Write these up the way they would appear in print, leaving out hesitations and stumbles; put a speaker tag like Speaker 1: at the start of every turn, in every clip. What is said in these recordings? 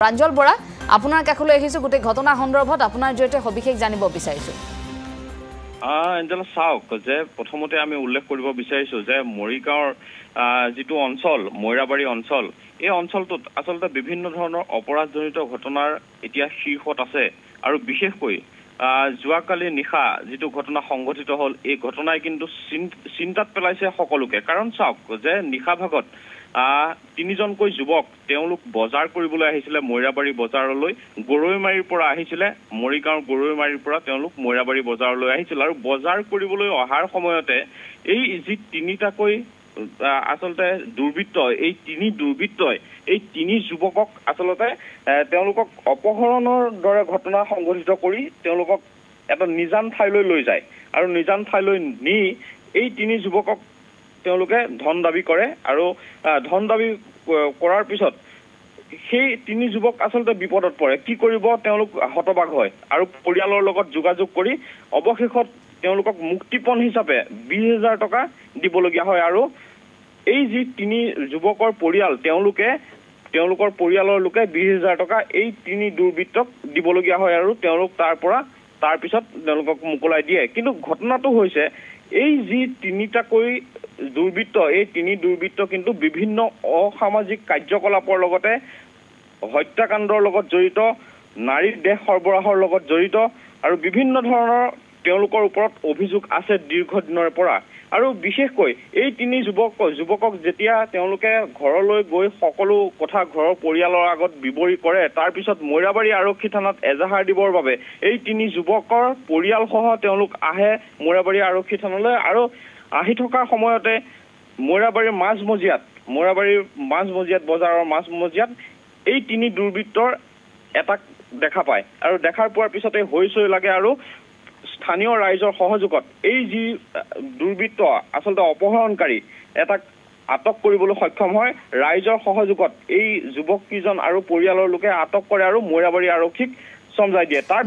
Speaker 1: প্ৰাঞ্জল বৰা আপোনাৰ কাষলৈ আহিছো গুটে ঘটনা সন্দৰ্ভত আপোনাৰ জয়তে সবিশেষ জানিব বিচাৰিছো
Speaker 2: এঞ্জেলা চাওক যে প্ৰথমতে আমি উল্লেখ কৰিব বিচাৰিছো যে মৰিগাঁৱৰ যিটো অঞ্চল মৈৰাবাৰী অঞ্চল এই অঞ্চলটোত আচলতে বিভিন্ন ধৰণৰ অপৰাধজনিত ঘটনাৰ এতিয়া শীৰ্ষত আছে আৰু বিশেষকৈ যোৱাকালি নিশা যিটো ঘটনা সংঘটিত হ'ল এই ঘটনাই কিন্তু চিন্তাত পেলাইছে সকলোকে কাৰণ চাওক যে নিশা ভাগত তিনিজনকৈ যুৱক তেওঁলোক বজাৰ কৰিবলৈ আহিছিলে মৈৰাবাৰী বজাৰলৈ গৰৈমাৰীৰ পৰা আহিছিলে মৰিগাঁৱৰ গৰৈমাৰীৰ পৰা তেওঁলোক মৈৰাবাৰী বজাৰলৈ আহিছিল আৰু বজাৰ কৰিবলৈ অহাৰ সময়তে এই যি তিনিটাকৈ আচলতে দুৰ্বৃত্ত এই তিনি যুৱকক আচলতে তেওঁলোকক অপহৰণৰ দৰে ঘটনা সংঘটিত কৰি তেওঁলোকক এটা নিজান ঠাইলৈ লৈ যায় আৰু নিজান ঠাইলৈ নি এই তিনি যুৱকক তেওঁলোকে ধন দাবী কৰে আৰু ধন দাবী কৰাৰ পিছত সেই তিনি যুৱক আচলতে বিপদত পৰে কি কৰিব তেওঁলোক হতবাক হয় আৰু পৰিয়ালৰ লগত যোগাযোগ কৰি অৱশেষত তেওঁলোকক মুক্তিপণ হিচাপে 20,000 টকা দিবলগীয়া হয় আৰু এই যি তিনি যুৱকৰ পৰিয়াল তেওঁলোকৰ পৰিয়ালৰ লোকে 20,000 টকা এই তিনি দুৰ্বৃত্তক দিবলগীয়া হয় আৰু তেওঁলোক তাৰ পিছত তেওঁলোকক মুকলাই দিয়ে কিন্তু ঘটনাটো হৈছে এই যি তিনিটাকৈ দুৰ্বৃত্ত এই তিনি দুৰ্বৃত্ত কিন্তু বিভিন্ন অসামাজিক কাৰ্যকলাপৰ লগতে হত্যাকাণ্ডৰ লগত জড়িত নাৰীৰ দেহ সৰবৰাহৰ লগত জড়িত আৰু বিভিন্ন ধৰণৰ তেওঁলোকৰ ওপৰত অভিযোগ আছে দীৰ্ঘদিনৰ পৰা আৰু বিশেষকৈ এই তিনি যুৱকক যেতিয়া তেওঁলোকে ঘৰলৈ গৈ সকলো কথা ঘৰৰ পৰিয়ালৰ আগত বিৱৰি কৰে তাৰ পিছত মৈৰাবাৰী আৰক্ষী থানাত এজাহাৰ দিবৰ বাবে এই তিনি যুৱকৰ পৰিয়ালসহ তেওঁলোক আহে মৈৰাবাৰী আৰক্ষী থানালৈ আৰু আহি থকাৰ সময়তে মৈৰাবাৰীৰ মাজমজিয়াত বজাৰৰ মাজমজিয়াত এই তিনি দুৰ্বৃত্তৰ এটাক দেখা পায় আৰু দেখাৰ পোৱাৰ পিছতে হৈচৈ লাগে আৰু স্থানীয় ৰাইজৰ সহযোগত এই যি দুৰ্বৃত্ত আচলতে অপহৰণকাৰী এটাক আটক কৰিবলৈ সক্ষম হয় ৰাইজৰ সহযোগত এই যুৱক কিজন আৰু পৰিয়ালৰ লোকে আটক কৰে আৰু মৈৰাবাৰী আৰক্ষীক সমজাই দিয়ে তাৰ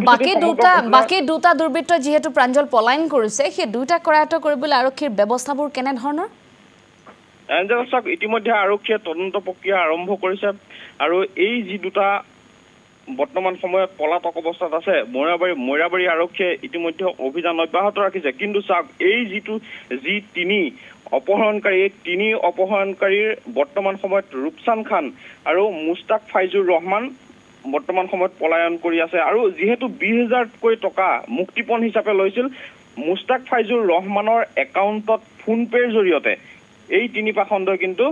Speaker 1: বাকি দুটা দুৰ্বৃত্ত যেহেতু প্ৰাঞ্জল পলায়ন কৰিছে সেই দুটা কৰায়ত্ব কৰিবলৈ আৰক্ষীৰ ব্যৱস্থাবোৰ কেনে ধৰণৰ
Speaker 2: এঞ্জেলছক ইতিমধ্যে আৰক্ষীয়ে তদন্ত প্ৰক্ৰিয়া আৰম্ভ কৰিছে আৰু এই যি দুটা বৰ্তমান সময়ত পলাতক অৱস্থাত আছে মৈৰাবাৰী আৰক্ষীয়ে ইতিমধ্যে অভিযান অব্যাহত ৰাখিছে কিন্তু চাওক এই যি তিনি অপহৰণকাৰীৰ বৰ্তমান সময়ত ৰূপচান খান আৰু মুস্তাক ফাইজুৰ ৰহমান বৰ্তমান সময়ত পলায়ন কৰি আছে আৰু যিহেতু 20,000কৈ টকা মুক্তিপণ হিচাপে লৈছিল মুস্তাক ফাইজুৰ ৰহমানৰ একাউণ্টত ফোনপেৰ জৰিয়তে এই তিনি পাখণ্ডই কিন্তু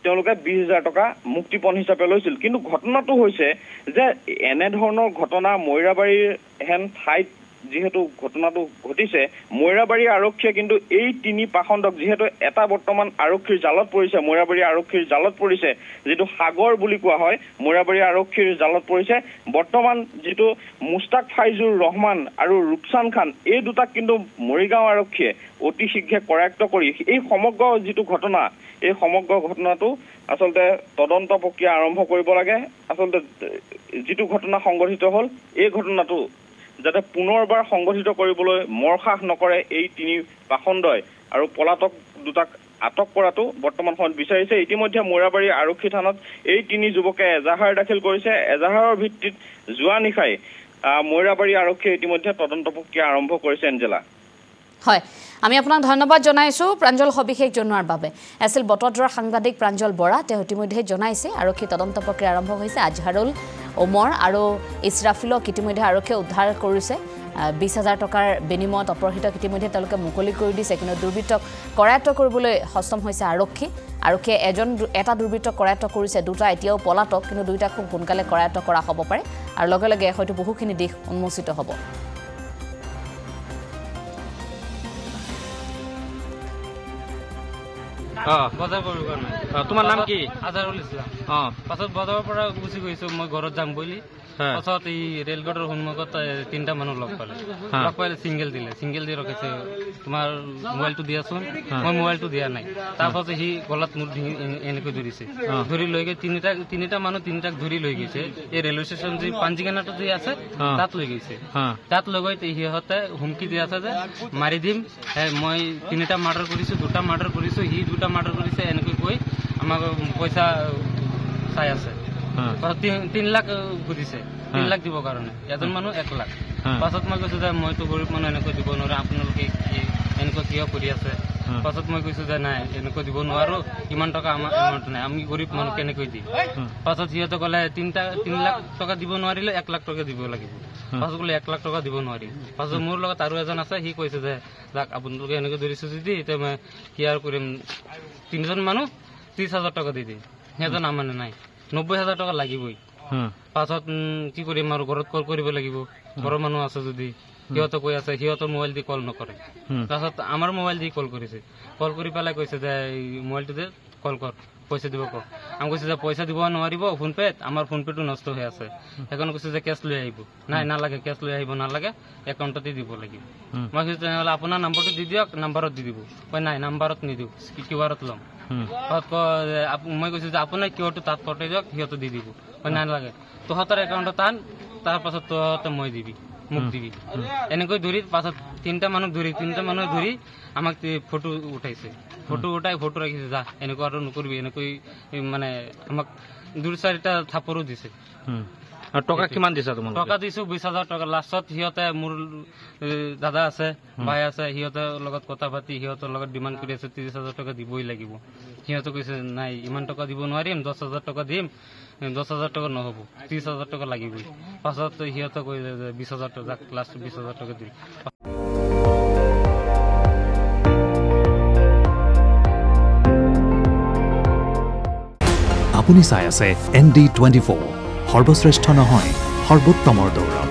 Speaker 2: তেওঁলোকে 20,000 টকা মুক্তিপণ হিচাপে লৈছিল কিন্তু ঘটনাটো হৈছে যে এনে ধৰণৰ ঘটনা মৈৰাবাৰীৰ হেন ঠাইত যেহেতু ঘটনাটো ঘটিছে মৈৰাবাৰী আৰক্ষীয়ে কিন্তু এই তিনি পাখণ্ডক যেহেতু এটা বৰ্তমান আৰক্ষীৰ জালত পৰিছে মৈৰাবাৰী আৰক্ষীৰ জালত পৰিছে যিটো সাগৰ বুলি কোৱা হয় মৈৰাবাৰী আৰক্ষীৰ জালত পৰিছে বৰ্তমান যিটো মুস্তাক ফাইজুৰ ৰহমান আৰু ৰূপচান খান এই দুটাক কিন্তু মৰিগাঁও আৰক্ষীয়ে অতি শীঘ্ৰে কৰায়ত্ব কৰি এই সমগ্ৰ যিটো ঘটনা এই সমগ্ৰ ঘটনাটো আচলতে তদন্ত প্ৰক্ৰিয়া আৰম্ভ কৰিব লাগে আচলতে যিটো ঘটনা সংঘটিত হ'ল এই ঘটনাটো যাতে পুনৰবাৰ সংঘটিত কৰিবলৈ মৰসাহ নকৰে এই তিনি পাখণ্ডই আৰু পলাতক দুটাক আটক কৰাটো বৰ্তমান সময়ত বিচাৰিছে ইতিমধ্যে মৈৰাবাৰী আৰক্ষী থানাত এই তিনি যুৱকে এজাহাৰ দাখিল কৰিছে এজাহাৰৰ ভিত্তিত যোৱা নিশাই মৈৰাবাৰী আৰক্ষীয়ে ইতিমধ্যে তদন্ত প্ৰক্ৰিয়া আৰম্ভ কৰিছে এঞ্জেলা
Speaker 1: হয় আমি আপোনাক ধন্যবাদ জনাইছো প্ৰাঞ্জল সবিশেষ জনোৱাৰ বাবে আছিল বটদ্ৰৰ সাংবাদিক প্ৰাঞ্জল বৰা তেওঁ ইতিমধ্যে জনাইছে আৰক্ষী তদন্ত প্ৰক্ৰিয়া আৰম্ভ হৈছে আজহাৰুল ওমৰ আৰু ইছৰাফিলক ইতিমধ্যে আৰক্ষীয়ে উদ্ধাৰ কৰিছে 20,000 টকাৰ বিনিময়ত অপহৃতক ইতিমধ্যে তেওঁলোকে মুকলি কৰি দিছে কিন্তু দুৰ্বৃত্তক কৰায়ত্ব কৰিবলৈ সক্ষম হৈছে আৰক্ষীয়ে এটা দুৰ্বৃত্ত কৰায়ত্ব কৰিছে দুটা এতিয়াও পলাতক কিন্তু দুইটা খুব সোনকালে কৰায়ত্ব কৰা হ'ব পাৰে আৰু লগে লগে হয়তো বহুখিনি দিশ উন্মোচিত হ'ব
Speaker 3: বজাৰ কৰিব কাৰণে তোমাৰ নাম কি আজাৰুল ইছলাম পাছত বজাৰৰ পৰা গুচি গৈছো মই ঘৰত যাম বুলি পাছত এই ৰেলগেটৰ সন্মুখত তিনিটা মানুহ লগ পালে চিংগেল দি ৰখিছে তোমাৰ মোবাইলটো দিয়াচোন মই মোবাইলটো দিয়া নাই তাৰপাছত সি গলাত মোৰ এনেকৈ ধৰিছে ধৰি লৈ গৈ তিনিটা মানুহ তিনিটাক ধৰি লৈ গৈছে এই ৰেলৱে ষ্টেচন যি পাঞ্জিঘানাটো যি আছে তাত লৈ গৈছে তাত লৈ গৈ সিহঁতে হুমকি দি আছে যে মাৰি দিম মই তিনিটা মাৰ্ডাৰ কৰিছো দুটা মাৰ্ডাৰ কৰিছো সি দুটা মাৰ্ডাৰ কৰিছে এনেকৈ কৈ আমাক পইচা চাই আছে পাছত 3 লাখ খুজিছে 3 লাখ দিবৰ কাৰণে এজন মানুহ 1 লাখ পাছত মই কৈছো যে মইতো গৰীব মানুহ এনেকৈ দিব নোৱাৰো আপোনালোকে এনেকৈ কিয় কৰি আছে পাছত মই কৈছো যে নাই এনেকৈ দিব নোৱাৰো ইমান টকা আমাৰ এমাউণ্ট নাই আমি গৰীব মানুহ কেনেকৈ দিম পাছত সিহঁতে ক'লে 3 লাখ টকা দিব নোৱাৰিলে 1 লাখ টকা দিব লাগিব পাছত ক'লে 1 লাখ টকা দিব নোৱাৰি পাছত মোৰ লগত আৰু এজন আছে সি কৈছে যে যাক আপোনালোকে এনেকৈ ধৰিছো যদি এতিয়া মই কি আৰু কৰিম 3জন মানুহ 30,000 টকা দি দিম সিহঁতে নামানে নাই 90,000 টকা লাগিবই পাছত কি কৰিম আৰু ঘৰত কল কৰিব লাগিব ঘৰৰ মানুহ আছে যদি সিহঁতে কৈ আছে সিহঁতৰ মোবাইল দি কল নকৰে তাৰপাছত আমাৰ মোবাইল দি কল কৰিছে কল কৰি পেলাই কৈছে যে এই মোবাইলটোতে কল কৰ পইচা দিব কওক আমি কৈছে যে পইচা দিব নোৱাৰিব ফোনপেত আমাৰ ফোনপেটো নষ্ট হৈ আছে সেইকাৰণে কৈছে যে কেছ লৈ আহিব নাই নালাগে কেছ লৈ আহিব নালাগে একাউণ্টতে দিব লাগিব মই কৈছোঁ তেনেহ'লে আপোনাৰ নাম্বাৰটো দি দিয়ক নাম্বাৰত দি দিব কয় নাই নাম্বাৰত নিদিওঁ কিউআৰত ল'ম মই কৈছোঁ যে আপোনাৰ কিউআৰটো তাত পঠাই দিয়ক সিহঁতে দি দিব কয় নাই নালাগে তহঁতৰ একাউণ্টত আন তাৰপাছত তহঁতে মই দিবি মোক দিবি এনেকৈ ধৰি পাছত 3টা মানুহ ধৰি আমাক ফটো উঠাইছে ফটো উঠাই ফটো ৰাখিছে যা এনেকুৱা আৰু নকৰিবি এনেকৈ মানে আমাক 2-4টা থাপৰো দিছে
Speaker 4: আৰু টকা কিমান দিছা তোমালোকে
Speaker 3: টকা দিছো 20,000 টকা লাষ্টত সিহঁতে মোৰ দাদা আছে ভাই আছে সিহঁতৰ লগত কথা পাতি সিহঁতৰ লগত ডিমাণ্ড কৰি আছে 30,000 টকা দিবই লাগিব সিহঁতে কৈছে নাই ইমান টকা দিব নোৱাৰিম 10,000 টকা দিম 10,000 টকা নহ'ব 30,000 টকা লাগিবই পাছত সিহঁতে কৈ 20,000 টকা লাষ্ট 20,000 টকা দিম
Speaker 5: আপুনি চাই আছে ND24 সৰ্বশ্ৰেষ্ঠ নহয় সৰ্বোত্তমৰ দৌৰ